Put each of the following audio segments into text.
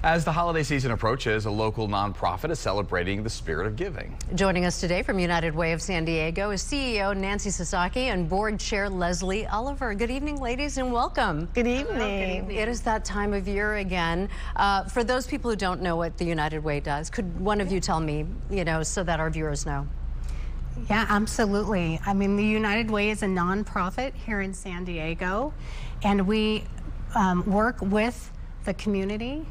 As the holiday season approaches, a local nonprofit is celebrating the spirit of giving. Joining us today from United Way of San Diego is CEO Nancy Sasaki and Board Chair Leslie Oliver. Good evening, ladies, and welcome. Good evening. Hello, good evening. It is that time of year again. For those people who don't know what the United Way does, could one of you tell me, so that our viewers know? Yeah, absolutely. I mean, the United Way is a nonprofit here in San Diego, and we work with the community,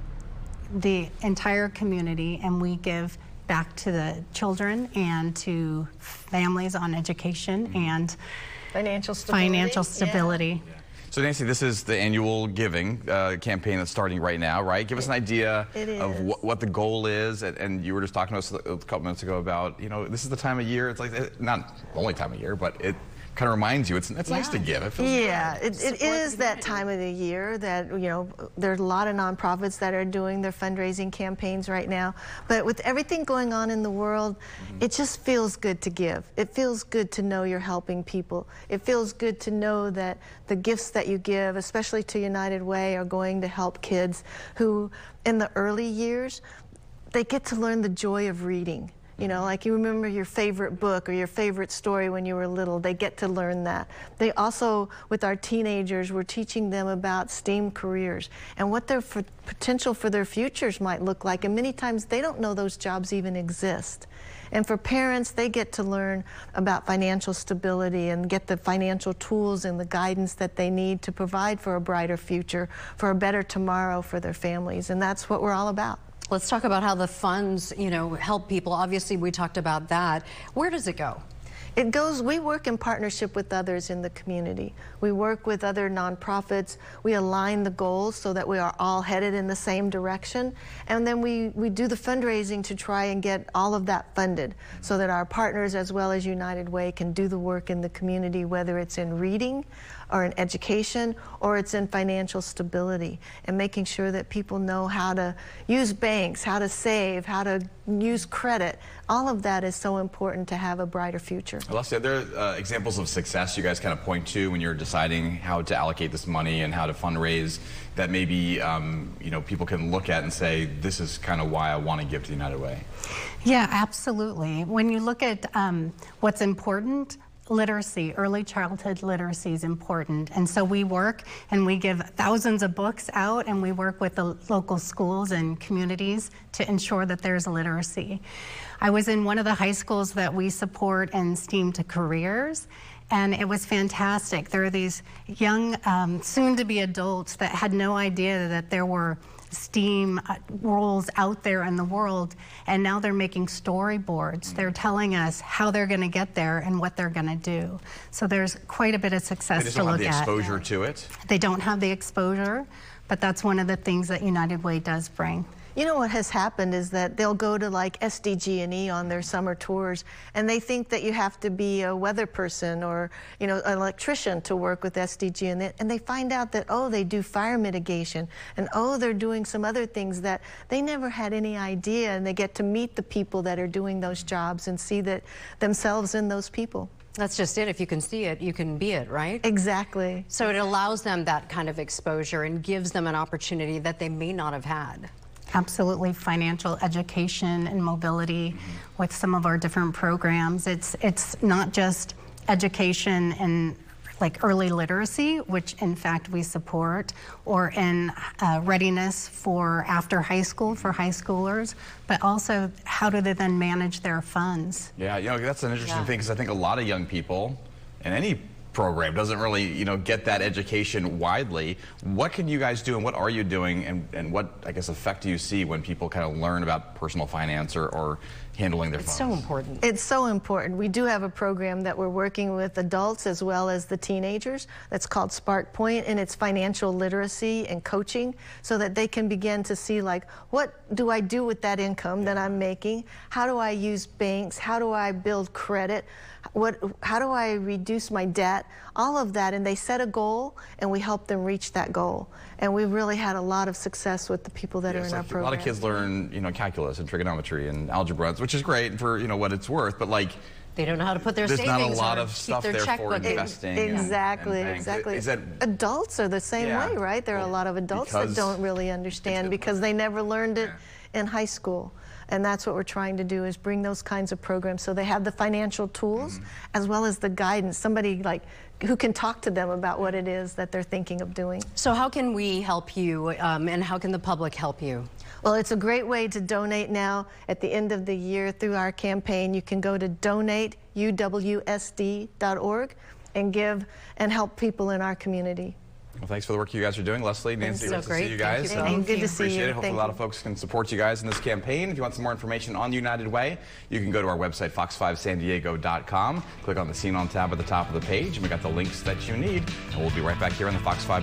the entire community, and we give back to the children and to families on education and financial stability. Yeah. So Nancy, this is the annual giving campaign that's starting right now, right? Give us an idea of what the goal is, and you were just talking to us a couple minutes ago about, this is the time of year. It's like not the only time of year, but it kind of reminds you it's nice to give. It feels it is that time of the year that there's a lot of nonprofits that are doing their fundraising campaigns right now, but with everything going on in the world, it just feels good to give. It feels good to know you're helping people. It feels good to know that the gifts that you give, especially to United Way, are going to help kids who in the early years they get to learn the joy of reading. Like you remember your favorite book or your favorite story when you were little. They get to learn that. They also, with our teenagers, we're teaching them about STEAM careers and what their potential for their futures might look like. And many times they don't know those jobs even exist. And for parents, they get to learn about financial stability and get the financial tools and the guidance that they need to provide for a brighter future, for a better tomorrow for their families. And that's what we're all about. Let's talk about how the funds, help people. Obviously, we talked about that. Where does it go? We work in partnership with others in the community. We work with other nonprofits. We align the goals so that we are all headed in the same direction. And then we do the fundraising to try and get all of that funded so that our partners as well as United Way can do the work in the community, whether it's in reading or in education or it's in financial stability, and making sure that people know how to use banks, how to save, how to use credit. All of that is so important to have a brighter future. Leslie, are there examples of success you guys kind of point to when you're deciding how to allocate this money and how to fundraise that maybe people can look at and say, this is kind of why I want to give to the United Way? Yeah, absolutely. When you look at what's important, literacy, early childhood literacy is important. And so we work and we give thousands of books out, and we work with the local schools and communities to ensure that there's literacy. I was in one of the high schools that we support in STEAM to Careers, and it was fantastic. There are these young, soon-to-be adults that had no idea that there were STEAM roles out there in the world, and now they're making storyboards. They're telling us how they're going to get there and what they're going to do. So there's quite a bit of success to look at. They just don't have the exposure to it? They don't have the exposure, but that's one of the things that United Way does bring. What has happened is that they'll go to like SDG&E on their summer tours, and they think that you have to be a weather person or an electrician to work with SDG&E, and they find out that they do fire mitigation, and they're doing some other things that they never had any idea, and they get to meet the people that are doing those jobs and see that themselves in those people. That's just it. If you can see it, you can be it, right? Exactly. So it allows them that kind of exposure and gives them an opportunity that they may not have had. Absolutely. Financial education and mobility with some of our different programs. It's not just education and like early literacy, which in fact we support, or in readiness for after high school for high schoolers, but also how do they then manage their funds? Yeah, that's an interesting thing, because I think a lot of young people in any program doesn't really, get that education widely. What can you guys do, and what are you doing, and what, I guess, effect do you see when people kind of learn about personal finance or handling their funds? It's so important. It's so important. We do have a program that we're working with adults as well as the teenagers that's called Spark Point, and it's financial literacy and coaching so that they can begin to see, like, what do I do with that income that I'm making? How do I use banks? How do I build credit? How do I reduce my debt? All of that, and they set a goal, and we help them reach that goal. And we've really had a lot of success with the people that are in our program. A lot of kids learn, calculus and trigonometry and algebra, which is great for, what it's worth, but like, They don't know how to put their There's savings not a lot or of keep stuff their there for checkbook. investing. Exactly, and things. exactly. Is that, adults are the same Yeah. way, right? There are a lot of adults that don't really understand because they never learned it in high school. And that's what we're trying to do, is bring those kinds of programs so they have the financial tools as well as the guidance, somebody like who can talk to them about what it is that they're thinking of doing. So how can we help you, and how can the public help you? Well, it's a great way to donate now at the end of the year through our campaign. You can go to donateuwsd.org and give and help people in our community. well, thanks for the work you guys are doing, Leslie, Nancy. So Good to great. see you guys. Thank you. Good to see Appreciate you. it. Hopefully a lot of folks can support you guys in this campaign. If you want some more information on United Way, you can go to our website, fox5sandiego.com. Click on the Scene On tab at the top of the page, and we got the links that you need. And we'll be right back here on the Fox 5.